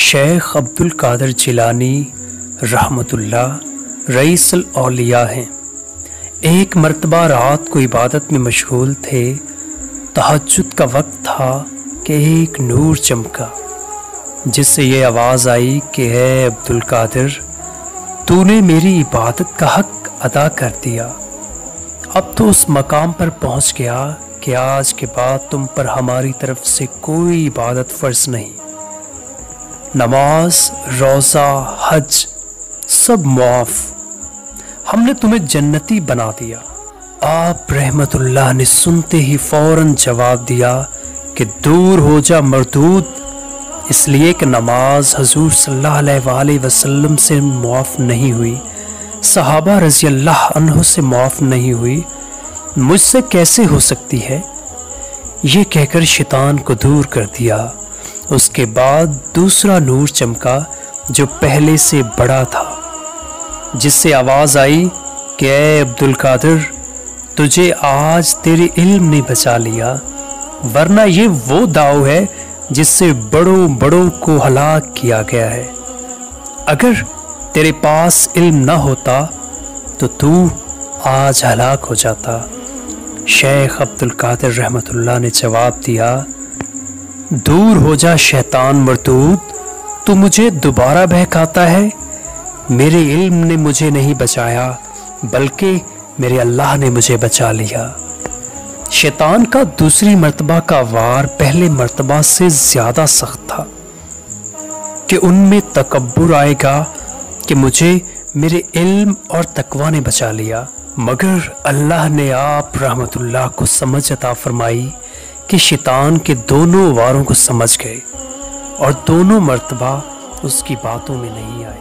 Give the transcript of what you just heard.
شیخ عبدالقادر جیلانی رحمۃ اللہ رئیس الاولیاء ہیں۔ ایک مرتبہ رات کو عبادت میں مشغول تھے، تہجد کا وقت تھا کہ ایک نور چمکا، جس سے یہ آواز آئی کہ اے عبدالقادر، تو نے میری عبادت کا حق ادا کر دیا، اب تو اس مقام پر پہنچ گیا کہ آج کے بعد تم پر ہماری طرف سے کوئی عبادت فرض نہیں، نماز، روزہ، حج سب معاف، ہم نے تمہیں جنتی بنا دیا۔ آپ رحمت اللہ نے سنتے ہی فوراً جواب دیا کہ دور ہو جا مردود، اس لیے کہ نماز حضور صلی اللہ علیہ وآلہ وسلم سے معاف نہیں ہوئی، صحابہ رضی اللہ عنہ سے معاف نہیں ہوئی، مجھ سے کیسے ہو سکتی ہے؟ یہ کہہ کر شیطان کو دور کر دیا۔ اس کے بعد دوسرا نور چمکا جو پہلے سے بڑا تھا، جس سے آواز آئی کہ اے عبدالقادر، تجھے آج تیرے علم نے بچا لیا، ورنہ یہ وہ داؤ ہے جس سے بڑوں بڑوں کو ہلاک کیا گیا ہے، اگر تیرے پاس علم نہ ہوتا تو آج ہلاک ہو جاتا۔ شیخ عبدالقادر رحمۃ اللہ نے جواب دیا، دور ہو جا شیطان مردود، تو مجھے دوبارہ بہکاتا ہے، میرے علم نے مجھے نہیں بچایا بلکہ میرے اللہ نے مجھے بچا لیا۔ شیطان کا دوسری مرتبہ کا وار پہلے مرتبہ سے زیادہ سخت تھا کہ ان میں تکبر آئے گا کہ مجھے میرے علم اور تقوی نے بچا لیا، مگر اللہ نے آپ رحمت اللہ کو سمجھ عطا فرمائی کہ شیطان کے دونوں واروں کو سمجھ گئے اور دونوں مرتبہ اس کی باتوں میں نہیں آئے۔